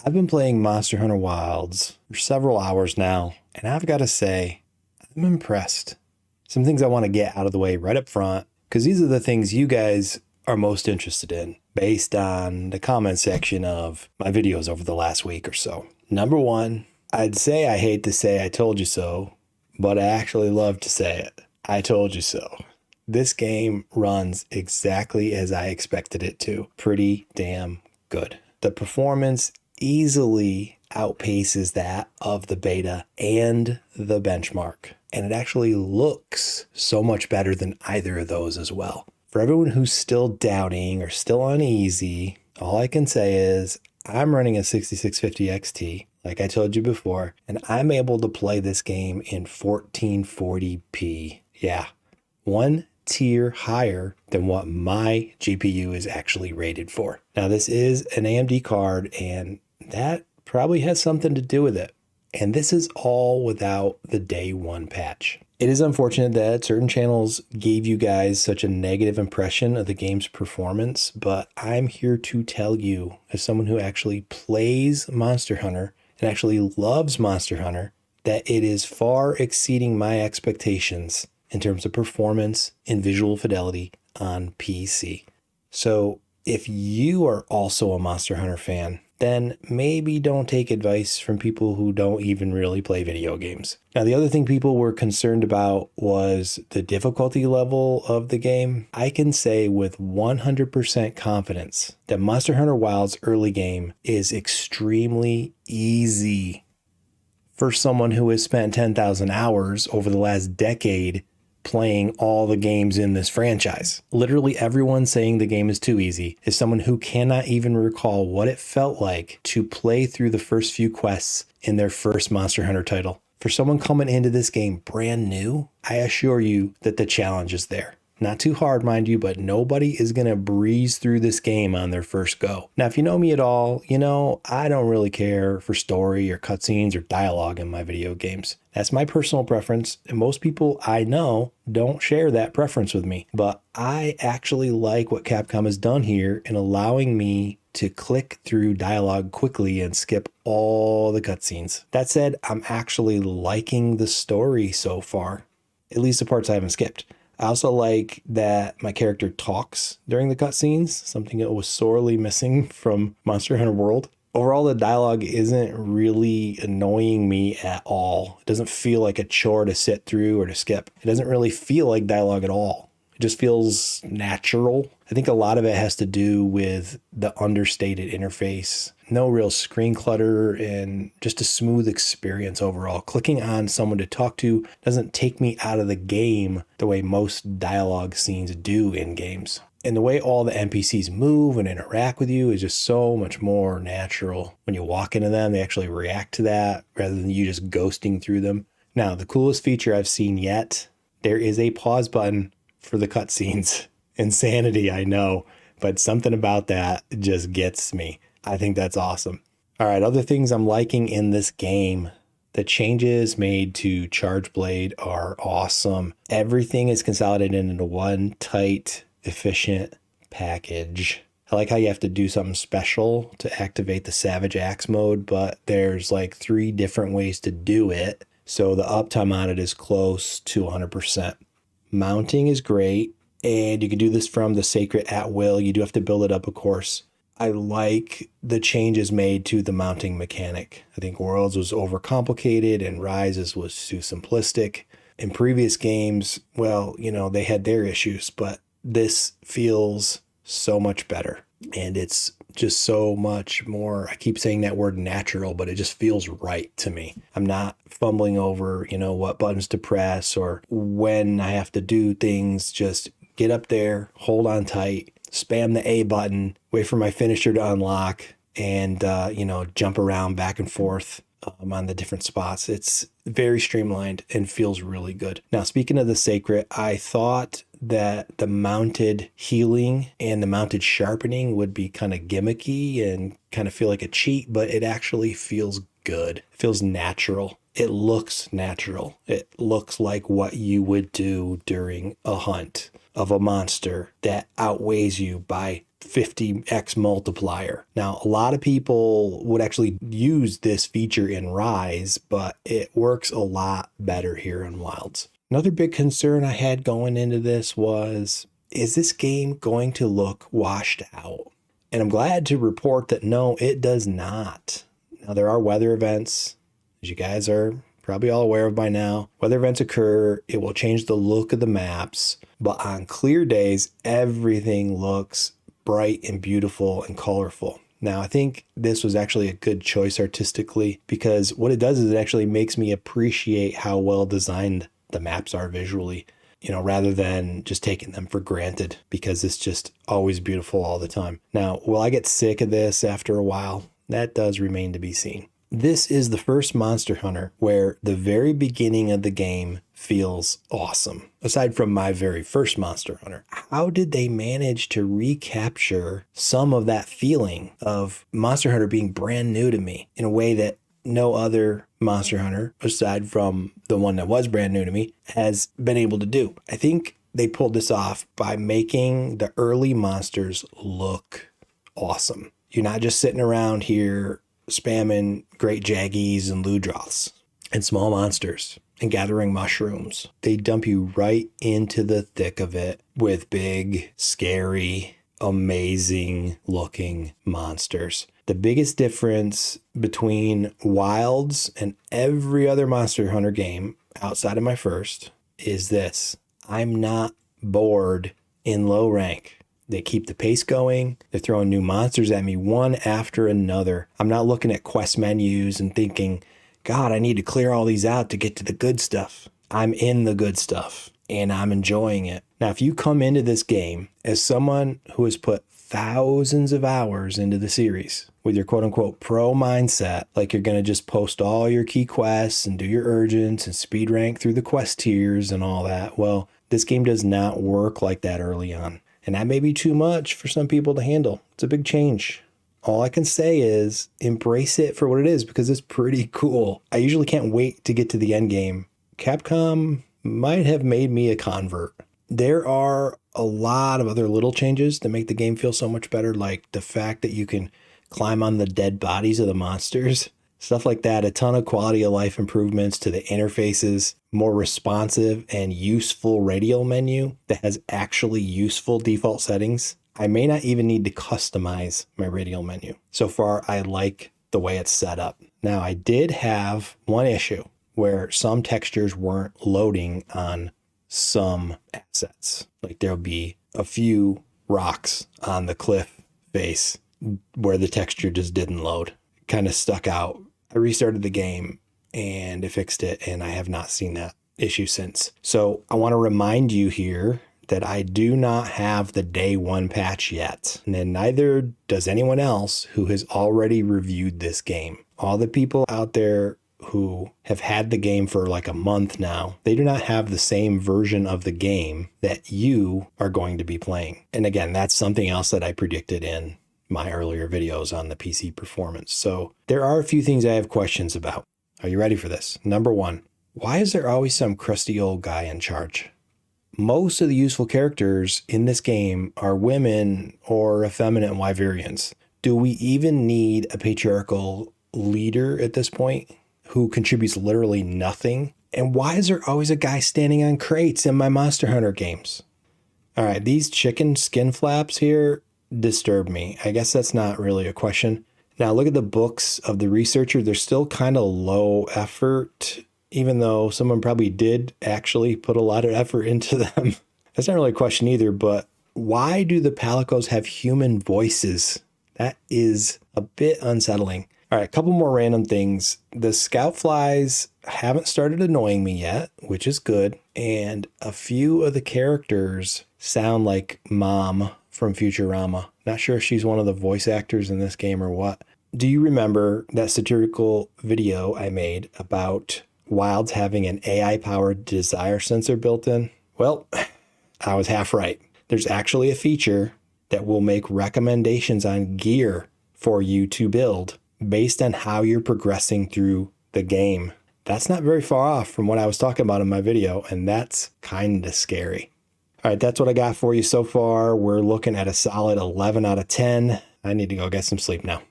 I've been playing Monster Hunter Wilds for several hours now, and I've got to say, I'm impressed. Some things I want to get out of the way right up front, because these are the things you guys are most interested in based on the comment section of my videos over the last week or so. Number one, I'd say I hate to say I told you so, but I actually love to say it. I told you so. This game runs exactly as I expected it to. Pretty damn good. The performance easily outpaces that of the beta and the benchmark. And it actually looks so much better than either of those as well. For everyone who's still doubting or still uneasy, all I can say is I'm running a 6650 XT, like I told you before, and I'm able to play this game in 1440p. Yeah, one tier higher than what my GPU is actually rated for. Now, this is an AMD card, and that probably has something to do with it. And this is all without the day one patch. It is unfortunate that certain channels gave you guys such a negative impression of the game's performance, but I'm here to tell you, as someone who actually plays Monster Hunter and actually loves Monster Hunter, that it is far exceeding my expectations in terms of performance and visual fidelity on PC. So if you are also a Monster Hunter fan, then maybe don't take advice from people who don't even really play video games. Now, the other thing people were concerned about was the difficulty level of the game. I can say with 100% confidence that Monster Hunter Wilds early game is extremely easy for someone who has spent 10,000 hours over the last decade playing all the games in this franchise. Literally everyone saying the game is too easy is someone who cannot even recall what it felt like to play through the first few quests in their first Monster Hunter title. For someone coming into this game brand new, I assure you that the challenge is there. Not too hard, mind you, but nobody is going to breeze through this game on their first go. Now, if you know me at all, you know I don't really care for story or cutscenes or dialogue in my video games. That's my personal preference, and most people I know don't share that preference with me. But I actually like what Capcom has done here in allowing me to click through dialogue quickly and skip all the cutscenes. That said, I'm actually liking the story so far, at least the parts I haven't skipped. I also like that my character talks during the cutscenes, something that was sorely missing from Monster Hunter World. Overall, the dialogue isn't really annoying me at all. It doesn't feel like a chore to sit through or to skip. It doesn't really feel like dialogue at all. It just feels natural. I think a lot of it has to do with the understated interface. No real screen clutter and just a smooth experience overall. Clicking on someone to talk to doesn't take me out of the game the way most dialogue scenes do in games. And the way all the NPCs move and interact with you is just so much more natural. When you walk into them, they actually react to that rather than you just ghosting through them. Now, the coolest feature I've seen yet, there is a pause button for the cutscenes. Insanity, I know, but something about that just gets me. I think that's awesome. All right, other things I'm liking in this game. The changes made to Charge Blade are awesome. Everything is consolidated into one tight, efficient package. I like how you have to do something special to activate the Savage Axe mode, but there's like 3 different ways to do it. So the uptime on it is close to 100%. Mounting is great, and you can do this from the Sacred at will. You do have to build it up, of course. I like the changes made to the mounting mechanic. I think Worlds was overcomplicated and Rises was too simplistic. In previous games, well, you know, they had their issues, but this feels so much better. And it's just so much more, I keep saying that word natural, but it just feels right to me. I'm not fumbling over, you know, what buttons to press or when I have to do things. Just get up there, hold on tight, spam the A button, wait for my finisher to unlock, and, you know, jump around back and forth on the different spots. It's very streamlined and feels really good. Now, speaking of the Sacred, I thought that the mounted healing and the mounted sharpening would be kind of gimmicky and kind of feel like a cheat, but it actually feels good. It feels natural. It looks natural. It looks like what you would do during a hunt of a monster that outweighs you by 50x multiplier. Now, a lot of people would actually use this feature in Rise, but it works a lot better here in Wilds. Another big concern I had going into this was, is this game going to look washed out? And I'm glad to report that no, it does not. Now, there are weather events, as you guys are probably all aware of by now. Weather events occur, it will change the look of the maps, but on clear days, everything looks bright and beautiful and colorful. Now, I think this was actually a good choice artistically, because what it does is it actually makes me appreciate how well designed the maps are visually, rather than just taking them for granted, because it's just always beautiful all the time. Now, will I get sick of this after a while? That does remain to be seen. This is the first Monster Hunter where the very beginning of the game feels awesome. Aside from my very first Monster Hunter, how did they manage to recapture some of that feeling of Monster Hunter being brand new to me in a way that no other Monster Hunter, aside from the one that was brand new to me, has been able to do? I think they pulled this off by making the early monsters look awesome. You're not just sitting around here spamming great jaggies and ludroths and small monsters and gathering mushrooms. They dump you right into the thick of it with big, scary, amazing looking monsters. The biggest difference between Wilds and every other Monster Hunter game outside of my first is this: I'm not bored in low rank. They keep the pace going. They're throwing new monsters at me one after another. I'm not looking at quest menus and thinking, God, I need to clear all these out to get to the good stuff. I'm in the good stuff and I'm enjoying it. Now, if you come into this game as someone who has put thousands of hours into the series with your quote unquote pro mindset, like you're going to just post all your key quests and do your urgents and speed rank through the quest tiers and all that, well, this game does not work like that early on. And that may be too much for some people to handle. It's a big change. All I can say is embrace it for what it is, because it's pretty cool. I usually can't wait to get to the end game. Capcom might have made me a convert. There are a lot of other little changes that make the game feel so much better, like the fact that you can climb on the dead bodies of the monsters. Stuff like that. A ton of quality of life improvements to the interfaces, more responsive and useful radial menu that has actually useful default settings. I may not even need to customize my radial menu. So far, I like the way it's set up. Now, I did have one issue where some textures weren't loading on some assets. Like there'll be a few rocks on the cliff face where the texture just didn't load. Kind of stuck out. I restarted the game and it fixed it, and I have not seen that issue since. So I want to remind you here that I do not have the day one patch yet, and then neither does anyone else who has already reviewed this game. All the people out there who have had the game for like a month now, they do not have the same version of the game that you are going to be playing. And again, that's something else that I predicted in my earlier videos on the PC performance. So there are a few things I have questions about. Are you ready for this? Number one, why is there always some crusty old guy in charge? Most of the useful characters in this game are women or effeminate Wyverians. Do we even need a patriarchal leader at this point who contributes literally nothing? And why is there always a guy standing on crates in my Monster Hunter games? All right, these chicken skin flaps here disturb me. I guess that's not really a question. Now look at the books of the researcher. They're still kind of low effort, even though someone probably did actually put a lot of effort into them. That's not really a question either, but why do the palicos have human voices? That is a bit unsettling. All right, a couple more random things. The scout flies haven't started annoying me yet, which is good. And a few of the characters sound like Mom from Futurama. Not sure if she's one of the voice actors in this game or what. Do you remember that satirical video I made about Wilds having an AI-powered desire sensor built in? Well, I was half right. There's actually a feature that will make recommendations on gear for you to build based on how you're progressing through the game. That's not very far off from what I was talking about in my video, and that's kind of scary. All All right, that's what I got for you so far. We're looking at a solid 11 out of 10. I need to go get some sleep now.